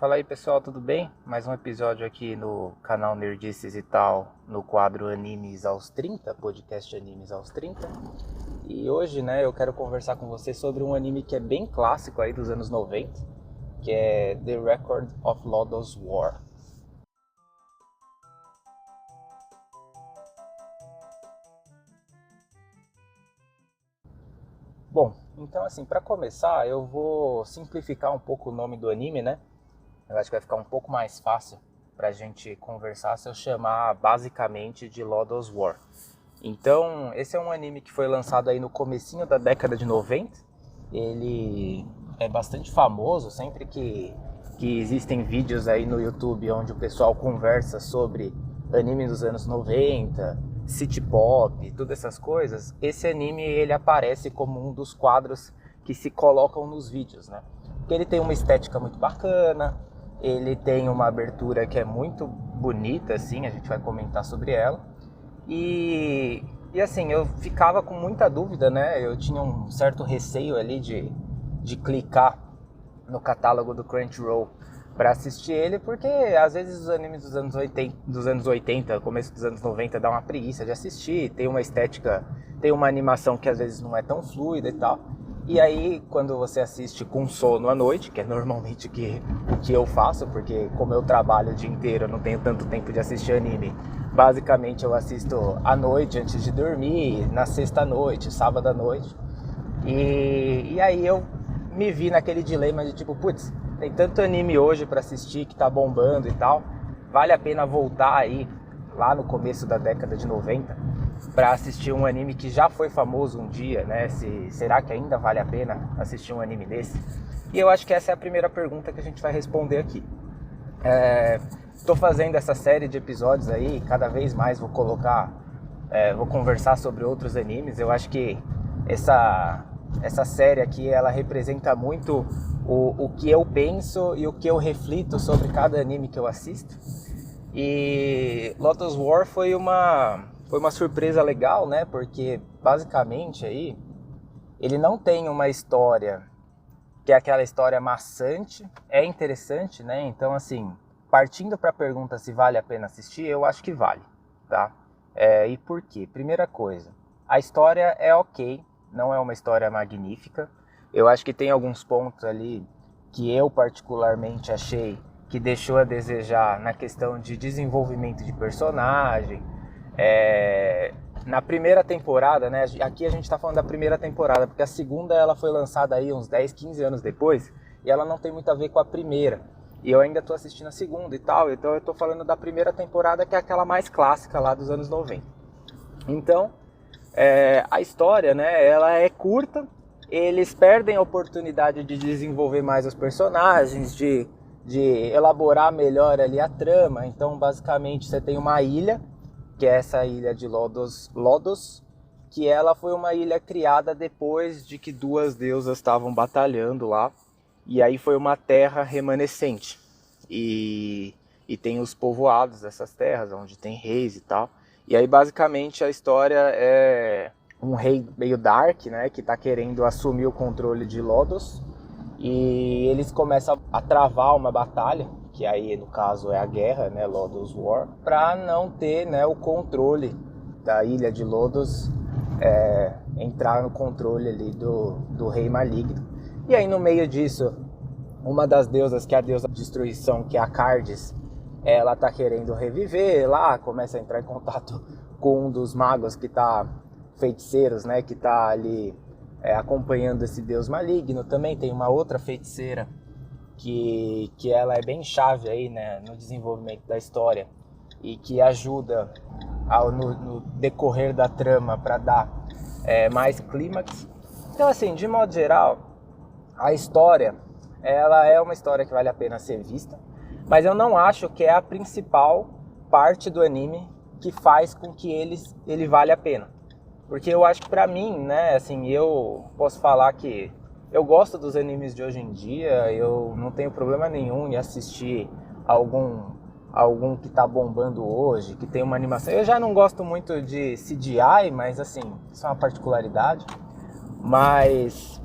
Fala aí pessoal, tudo bem? Mais um episódio aqui no canal Nerdices e tal, no quadro Animes aos 30, podcast Animes aos 30. E hoje, eu quero conversar com você sobre um anime que é bem clássico aí dos anos 90, que é The Record of Lodoss War. Bom, então assim, para começar, eu vou simplificar um pouco o nome do anime, né? Eu acho que vai ficar um pouco mais fácil pra gente conversar se eu chamar basicamente de Lodoss War. Então, esse é um anime que foi lançado aí no comecinho da década de 90. Ele é bastante famoso, sempre que existem vídeos aí no YouTube onde o pessoal conversa sobre anime dos anos 90, city pop, todas essas coisas, esse anime ele aparece como um dos quadros que se colocam nos vídeos, né? Porque ele tem uma estética muito bacana, ele tem uma abertura que é muito bonita, assim, a gente vai comentar sobre ela. E assim, eu ficava com muita dúvida, né? Eu tinha um certo receio ali de clicar no catálogo do Crunchyroll para assistir ele, porque às vezes os animes dos anos 80, começo dos anos 90 dá uma preguiça de assistir, tem uma estética, tem uma animação que às vezes não é tão fluida e tal. E aí, quando você assiste com sono à noite, que é normalmente o que eu faço, porque como eu trabalho o dia inteiro, eu não tenho tanto tempo de assistir anime, basicamente eu assisto à noite, antes de dormir, na sexta-noite, sábado à noite. E aí eu me vi naquele dilema de tipo, putz, tem tanto anime hoje pra assistir que tá bombando e tal, vale a pena voltar aí, lá no começo da década de 90, para assistir um anime que já foi famoso um dia, né? Será que ainda vale a pena assistir um anime desse? E eu acho que essa é a primeira pergunta que a gente vai responder aqui. Estou fazendo essa série de episódios aí, cada vez mais vou conversar sobre outros animes. Eu acho que essa série aqui, ela representa muito o que eu penso e o que eu reflito sobre cada anime que eu assisto. E Lodoss War foi uma surpresa legal, né? Porque basicamente aí ele não tem uma história que é aquela história maçante, é interessante, né? Então assim, partindo para a pergunta se vale a pena assistir, eu acho que vale, tá? E por quê? Primeira coisa, a história é ok, não é uma história magnífica. Eu acho que tem alguns pontos ali que eu particularmente achei que deixou a desejar na questão de desenvolvimento de personagem. Na primeira temporada, né? Aqui a gente tá falando da primeira temporada, porque a segunda ela foi lançada aí uns 10, 15 anos depois, e ela não tem muito a ver com a primeira. E eu ainda tô assistindo a segunda e tal, então eu tô falando da primeira temporada, que é aquela mais clássica lá dos anos 90. Então, a história, né, ela é curta, eles perdem a oportunidade de desenvolver mais os personagens, de elaborar melhor ali a trama. Então, basicamente, você tem uma ilha, que é essa ilha de Lodoss, que ela foi uma ilha criada depois de que duas deusas estavam batalhando lá, e aí foi uma terra remanescente. E tem os povoados dessas terras, onde tem reis e tal. E aí, basicamente, a história é um rei meio dark, né, que está querendo assumir o controle de Lodoss, e eles começam a travar uma batalha, que aí no caso é a guerra, né, Lodoss War, para não ter, né, o controle da ilha de Lodoss, entrar no controle ali do rei maligno. E aí no meio disso, uma das deusas, que é a deusa da destruição, que é a Cardis, ela tá querendo reviver lá, começa a entrar em contato com um dos magos que tá, feiticeiros, né, que tá ali acompanhando esse deus maligno. Também tem uma outra feiticeira que ela é bem chave aí, né, no desenvolvimento da história e que ajuda no decorrer da trama para dar mais clímax. Então assim, de modo geral, a história, ela é uma história que vale a pena ser vista, mas eu não acho que é a principal parte do anime que faz com que ele vale a pena. Porque eu acho que pra mim, né, assim, eu posso falar que eu gosto dos animes de hoje em dia, eu não tenho problema nenhum em assistir algum que tá bombando hoje, que tem uma animação. Eu já não gosto muito de CGI, mas assim, isso é uma particularidade. Mas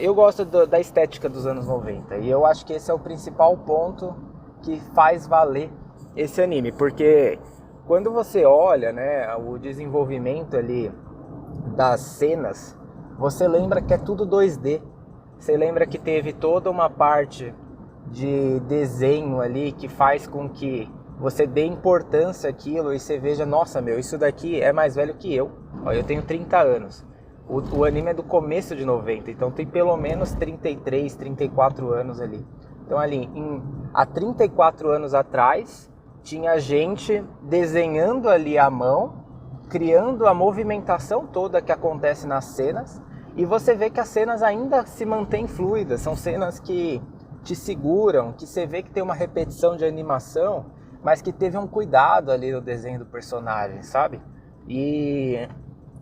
eu gosto da estética dos anos 90 e eu acho que esse é o principal ponto que faz valer esse anime, porque quando você olha, né, o desenvolvimento ali das cenas, você lembra que é tudo 2D. Você lembra que teve toda uma parte de desenho ali que faz com que você dê importância àquilo e você veja, nossa, meu, isso daqui é mais velho que eu. Ó, eu tenho 30 anos. O anime é do começo de 90, então tem pelo menos 33, 34 anos ali. Então ali, há 34 anos atrás, tinha gente desenhando ali à mão, criando a movimentação toda que acontece nas cenas, e você vê que as cenas ainda se mantêm fluidas, são cenas que te seguram, que você vê que tem uma repetição de animação, mas que teve um cuidado ali no desenho do personagem, sabe? E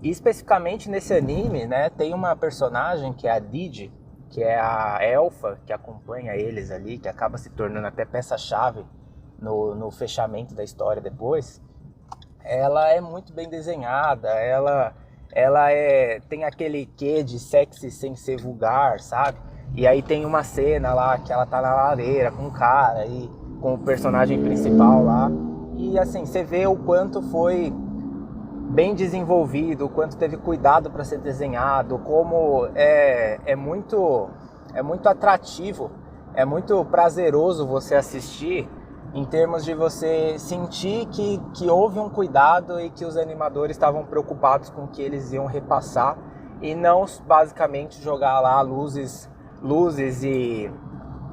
especificamente nesse anime, né, tem uma personagem que é a Didi, que é a elfa que acompanha eles ali, que acaba se tornando até peça-chave no fechamento da história depois. Ela é muito bem desenhada, ela tem aquele quê de sexy sem ser vulgar, sabe? E aí tem uma cena lá que ela tá na lareira com o cara e com o personagem principal lá. E assim, você vê o quanto foi bem desenvolvido, o quanto teve cuidado para ser desenhado, como é muito atrativo, é muito prazeroso você assistir, em termos de você sentir que houve um cuidado e que os animadores estavam preocupados com o que eles iam repassar e não basicamente jogar lá luzes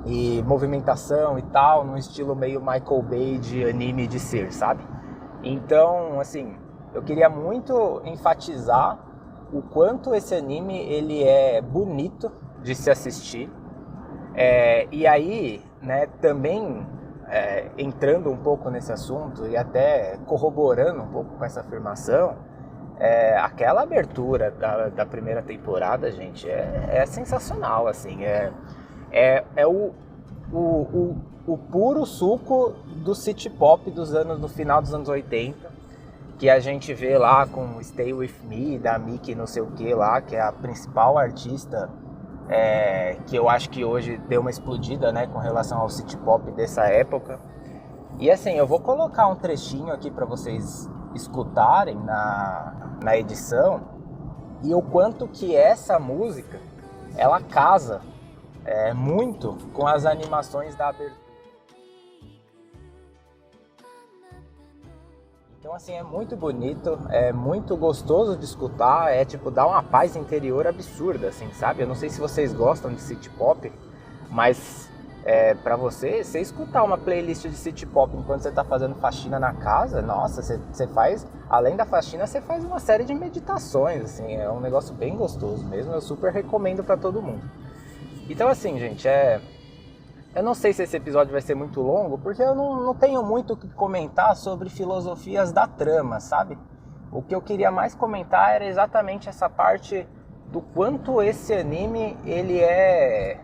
e movimentação e tal, num estilo meio Michael Bay de anime de ser, sabe? Então, assim, eu queria muito enfatizar o quanto esse anime ele é bonito de se assistir. E aí, né, também entrando um pouco nesse assunto e até corroborando um pouco com essa afirmação, aquela abertura da primeira temporada, gente, é sensacional, assim, o puro suco do city pop no final dos anos 80, que a gente vê lá com Stay With Me, da Miki não sei o que lá, que é a principal artista, que eu acho que hoje deu uma explodida, né, com relação ao city pop dessa época. E assim, eu vou colocar um trechinho aqui para vocês escutarem na edição, e o quanto que essa música, ela casa muito com as animações da abertura. Então assim, é muito bonito, é muito gostoso de escutar, tipo, dá uma paz interior absurda, assim, sabe? Eu não sei se vocês gostam de city pop, mas pra você escutar uma playlist de city pop enquanto você tá fazendo faxina na casa, nossa, você faz, além da faxina, você faz uma série de meditações, assim, é um negócio bem gostoso mesmo, eu super recomendo pra todo mundo. Então assim, gente, eu não sei se esse episódio vai ser muito longo, porque eu não tenho muito o que comentar sobre filosofias da trama, sabe? O que eu queria mais comentar era exatamente essa parte do quanto esse anime ele é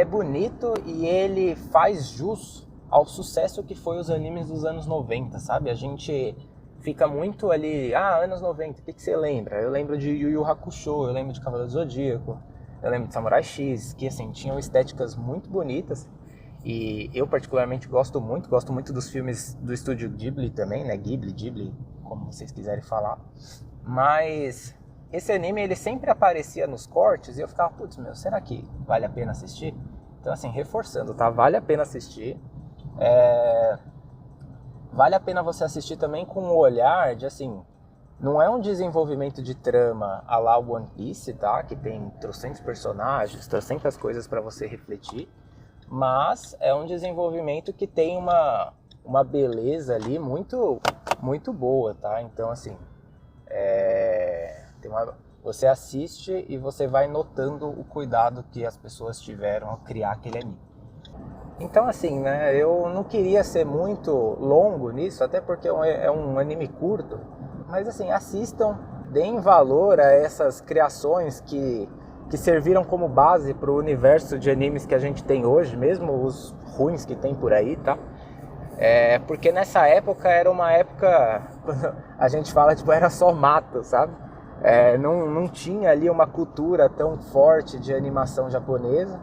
bonito e ele faz jus ao sucesso que foi os animes dos anos 90, sabe? A gente fica muito ali, anos 90, o que você lembra? Eu lembro de Yu Yu Hakusho, eu lembro de Cavaleiro do Zodíaco, eu lembro de Samurai X, que assim, tinham estéticas muito bonitas. E eu particularmente gosto muito dos filmes do estúdio Ghibli também, né? Ghibli, como vocês quiserem falar. Mas esse anime, ele sempre aparecia nos cortes e eu ficava, putz, meu, será que vale a pena assistir? Então assim, reforçando, tá? Vale a pena assistir. Vale a pena você assistir também com um olhar de assim, não é um desenvolvimento de trama à la One Piece, tá? Que tem trocentos personagens, trocentas coisas para você refletir. Mas é um desenvolvimento que tem uma beleza ali muito, muito boa, tá? Então, assim, você assiste e você vai notando o cuidado que as pessoas tiveram ao criar aquele anime. Então, assim, né, eu não queria ser muito longo nisso, até porque é um anime curto, mas, assim, assistam, deem valor a essas criações que serviram como base para o universo de animes que a gente tem hoje, mesmo os ruins que tem por aí, tá? Porque nessa época era uma época, quando a gente fala, tipo, era só mato, sabe? não tinha ali uma cultura tão forte de animação japonesa.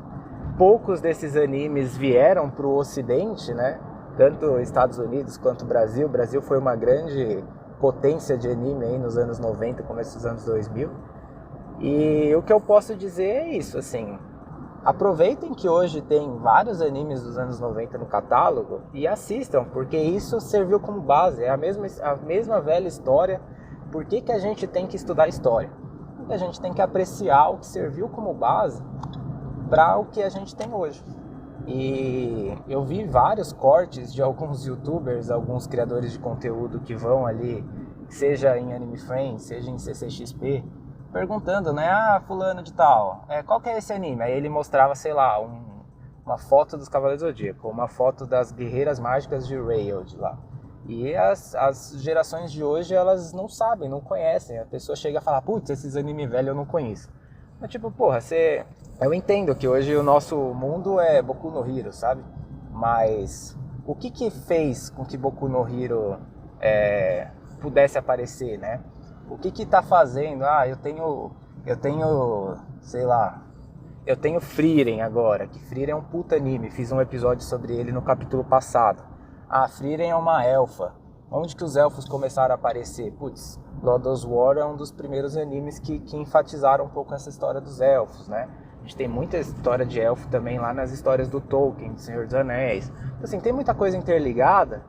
Poucos desses animes vieram para o Ocidente, né? Tanto Estados Unidos quanto Brasil. O Brasil foi uma grande potência de anime aí nos anos 90, começo dos anos 2000. E o que eu posso dizer é isso, assim, aproveitem que hoje tem vários animes dos anos 90 no catálogo e assistam, porque isso serviu como base, é a mesma velha história. Por que a gente tem que estudar história? Porque a gente tem que apreciar o que serviu como base para o que a gente tem hoje. E eu vi vários cortes de alguns youtubers, alguns criadores de conteúdo que vão ali, seja em Anime Friends, seja em CCXP, perguntando, né, fulano de tal, qual que é esse anime? Aí ele mostrava, sei lá, uma foto dos Cavaleiros do Zodíaco, uma foto das Guerreiras Mágicas de Railed lá. E as gerações de hoje, elas não sabem, não conhecem. A pessoa chega a falar, putz, esses anime velho eu não conheço. Mas tipo, porra, eu entendo que hoje o nosso mundo é Boku no Hero, sabe? Mas o que fez com que Boku no Hero pudesse aparecer, né? O que tá fazendo? Eu tenho, sei lá, eu tenho Frieren agora, que Frieren é um puta anime, fiz um episódio sobre ele no capítulo passado. Frieren é uma elfa. Onde que os elfos começaram a aparecer? Putz, Lodoss War é um dos primeiros animes que enfatizaram um pouco essa história dos elfos, né? A gente tem muita história de elfo também lá nas histórias do Tolkien, do Senhor dos Anéis. Então, assim, tem muita coisa interligada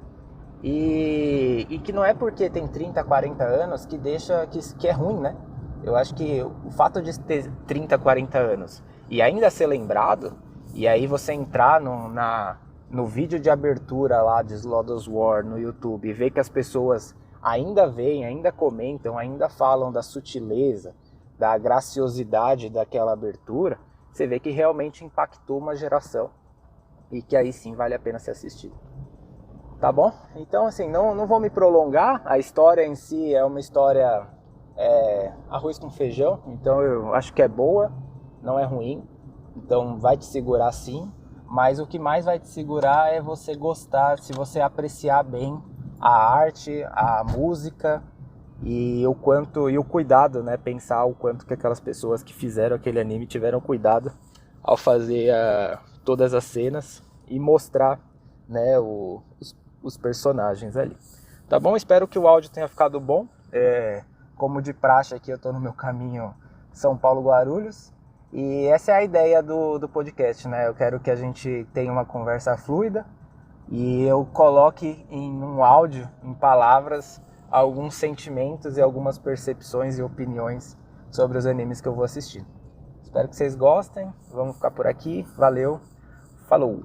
e que não é porque tem 30, 40 anos que deixa que é ruim, né? Eu acho que o fato de ter 30, 40 anos e ainda ser lembrado, e aí você entrar no vídeo de abertura lá de Lodoss War no YouTube e ver que as pessoas ainda veem, ainda comentam, ainda falam da sutileza, da graciosidade daquela abertura, você vê que realmente impactou uma geração e que aí sim vale a pena ser assistido. Tá bom? Então, assim, não vou me prolongar. A história em si é uma história arroz com feijão, então eu acho que é boa, não é ruim, então vai te segurar sim, mas o que mais vai te segurar é você gostar, se você apreciar bem a arte, a música e o cuidado, né? Pensar o quanto que aquelas pessoas que fizeram aquele anime tiveram cuidado ao fazer todas as cenas e mostrar, né, os personagens ali. Tá bom? Espero que o áudio tenha ficado bom. Como de praxe aqui, eu estou no meu caminho São Paulo-Guarulhos. E essa é a ideia do podcast, né? Eu quero que a gente tenha uma conversa fluida e eu coloque em um áudio, em palavras, alguns sentimentos e algumas percepções e opiniões sobre os animes que eu vou assistir. Espero que vocês gostem. Vamos ficar por aqui. Valeu. Falou!